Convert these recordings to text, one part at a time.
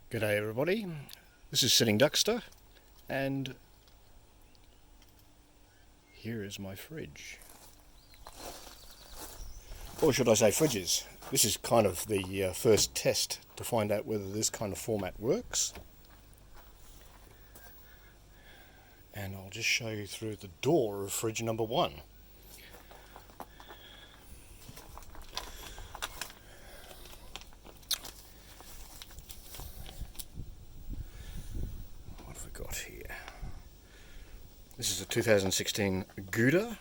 G'day everybody, this is Sitting Duckster, and here is my fridge. Or should I say fridges? This is kind of the first test to find out whether this kind of format works. And I'll just show you through the door of fridge number 1. Got here. This is a 2016 Gouda,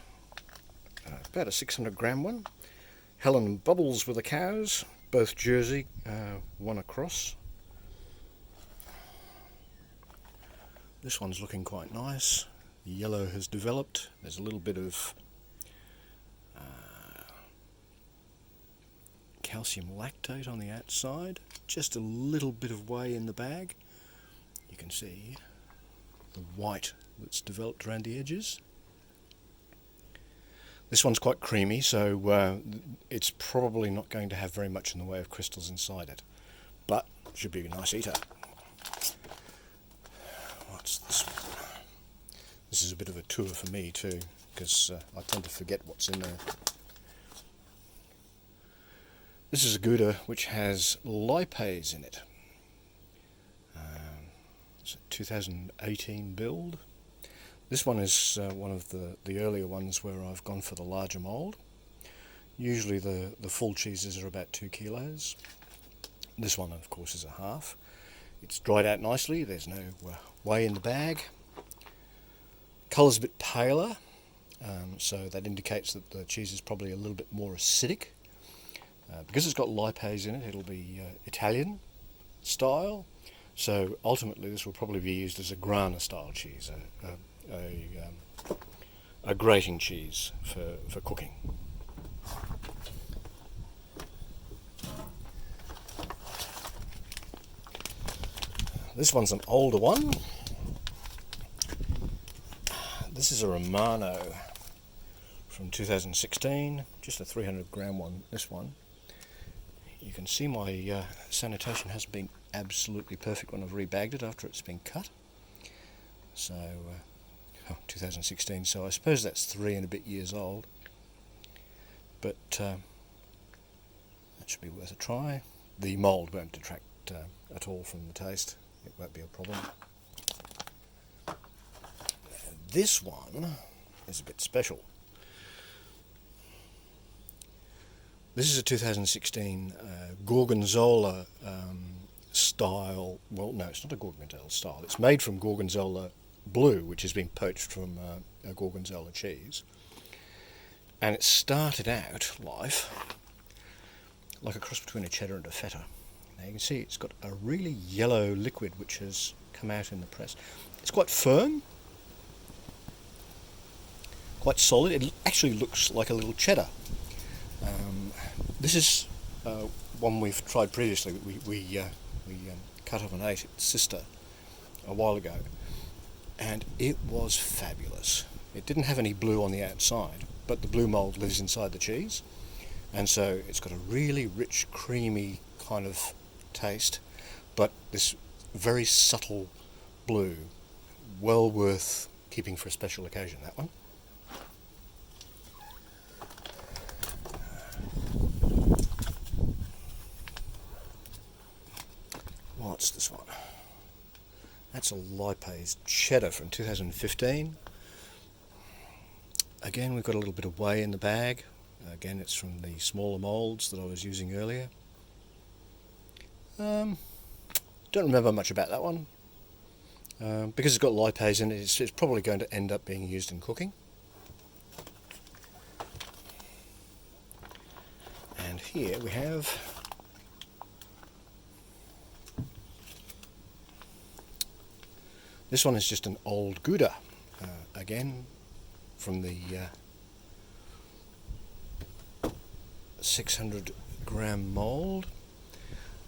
about a 600 gram one. Helen Bubbles with the cows, both Jersey, one across. This one's looking quite nice. The yellow has developed. There's a little bit of calcium lactate on the outside, just a little bit of whey in the bag. You can see the white that's developed around the edges. This one's quite creamy, so it's probably not going to have very much in the way of crystals inside it, but it should be a nice eater. What's this one? This is a bit of a tour for me too, because I tend to forget what's in there. This is a Gouda which has lipase in it. It's a 2018 build. This one is one of the earlier ones where I've gone for the larger mould. Usually the full cheeses are about 2 kilos. This one of course is a half. It's dried out nicely, there's no whey in the bag. Colour's a bit paler, so that indicates that the cheese is probably a little bit more acidic. Because it's got lipase in it, it'll be Italian style. So ultimately this will probably be used as a Grana style cheese, a grating cheese for cooking. This one's an older one. This is a Romano from 2016, just a 300 gram one, this one. You can see my sanitation hasn't been absolutely perfect when I've rebagged it after it's been cut. So, 2016, so I suppose that's 3 and a bit years old. But that should be worth a try. The mould won't detract at all from the taste. It won't be a problem. And this one is a bit special. This is a 2016 Gorgonzola style. Well, no, it's not a Gorgonzola style. It's made from Gorgonzola blue, which has been poached from a Gorgonzola cheese. And it started out life like a cross between a cheddar and a feta. Now you can see it's got a really yellow liquid which has come out in the press. It's quite firm, quite solid. It actually looks like a little cheddar. This is one we've tried previously. We cut up and ate its sister a while ago, and it was fabulous. It didn't have any blue on the outside, but the blue mould lives inside the cheese, and so it's got a really rich, creamy kind of taste, but this very subtle blue. Well worth keeping for a special occasion, that one. What's this one? That's a lipase cheddar from 2015. Again, we've got a little bit of whey in the bag. Again, it's from the smaller moulds that I was using earlier. Don't remember much about that one. Because it's got lipase in it, it's probably going to end up being used in cooking. And here we have this one is just an old Gouda, again from the 600 gram mould.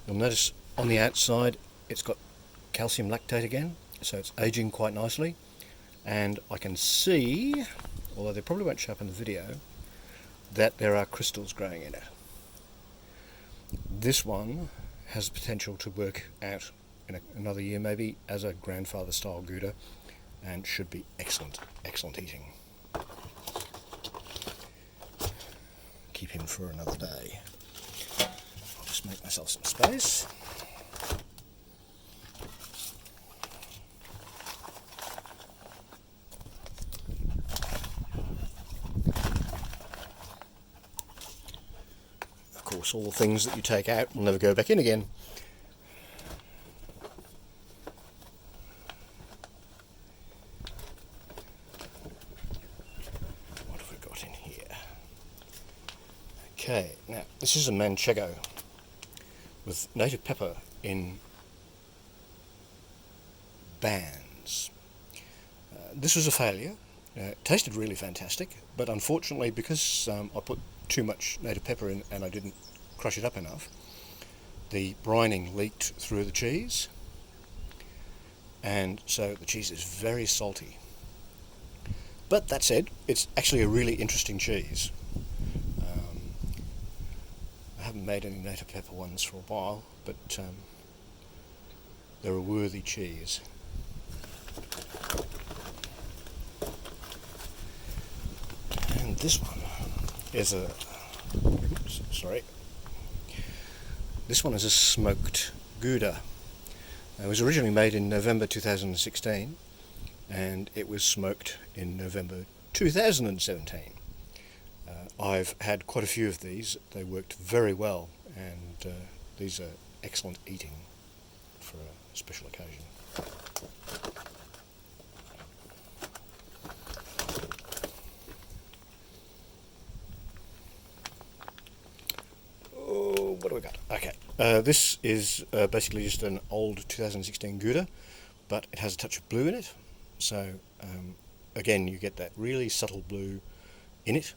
You'll notice on the outside it's got calcium lactate again, so it's aging quite nicely, and I can see, although they probably won't show up in the video, that there are crystals growing in it. This one has potential to work out in another year maybe as a grandfather style Gouda, and should be excellent eating. Keep him for another day. I'll just make myself some space. Of course, all the things that you take out will never go back in again. What have we got in here? Okay, now this is a manchego with native pepper in bands. This was a failure. It tasted really fantastic, but unfortunately, because I put too much native pepper in and I didn't crush it up enough, the brining leaked through the cheese, and so the cheese is very salty. But that said, it's actually a really interesting cheese. I haven't made any native pepper ones for a while, but they're a worthy cheese. And this one is a This one is a smoked Gouda. It was originally made in November 2016, and it was smoked in November 2017. I've had quite a few of these. They worked very well, and these are excellent eating for a special occasion. What do we got? Okay, this is basically just an old 2016 Gouda, but it has a touch of blue in it. So again, you get that really subtle blue in it.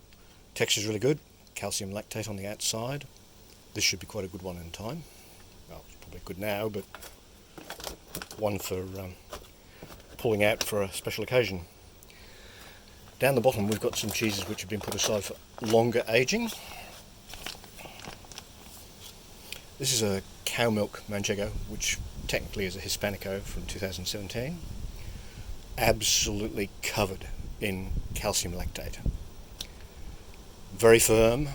Texture's really good. Calcium lactate on the outside. This should be quite a good one in time. Well, it's probably good now, but one for pulling out for a special occasion. Down the bottom, we've got some cheeses which have been put aside for longer aging. This is a cow milk manchego, which technically is a Hispanico from 2017. Absolutely covered in calcium lactate. Very firm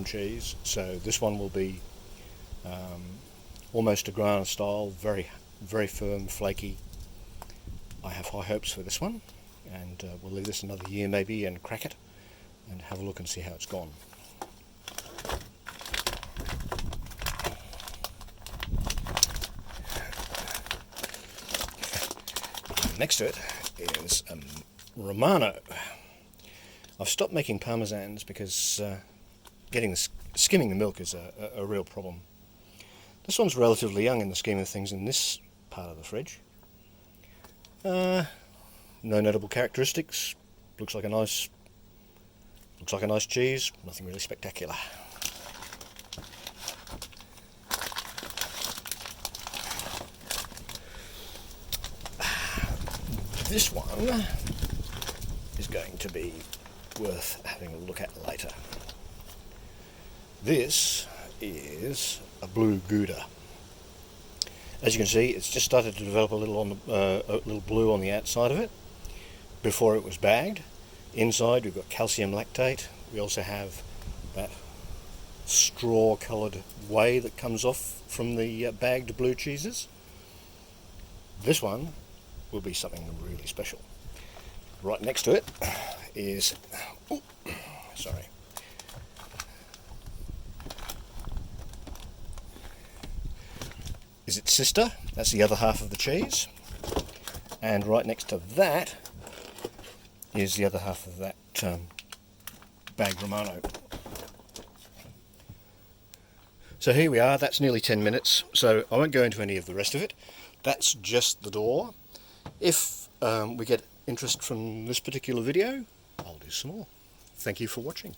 cheese. So this one will be almost a Grana style, very firm, flaky. I have high hopes for this one, and we'll leave this another year maybe and crack it and have a look and see how it's gone. Next to it is Romano. I've stopped making parmesans because skimming the milk is a real problem. This one's relatively young in the scheme of things in this part of the fridge. No notable characteristics. Looks like a nice cheese. Nothing really spectacular. This one is going to be worth having a look at later. This is a blue Gouda. As you can see, it's just started to develop a little blue on the outside of it before it was bagged. Inside we've got calcium lactate. We also have that straw-coloured whey that comes off from the bagged blue cheeses. This one will be something really special. Right next to it is its sister. That's the other half of the cheese, and right next to that is the other half of that bagged Romano. So here we are. That's nearly 10 minutes, so I won't go into any of the rest of it. That's just the door. If we get interest from this particular video, I'll do some more. Thank you for watching.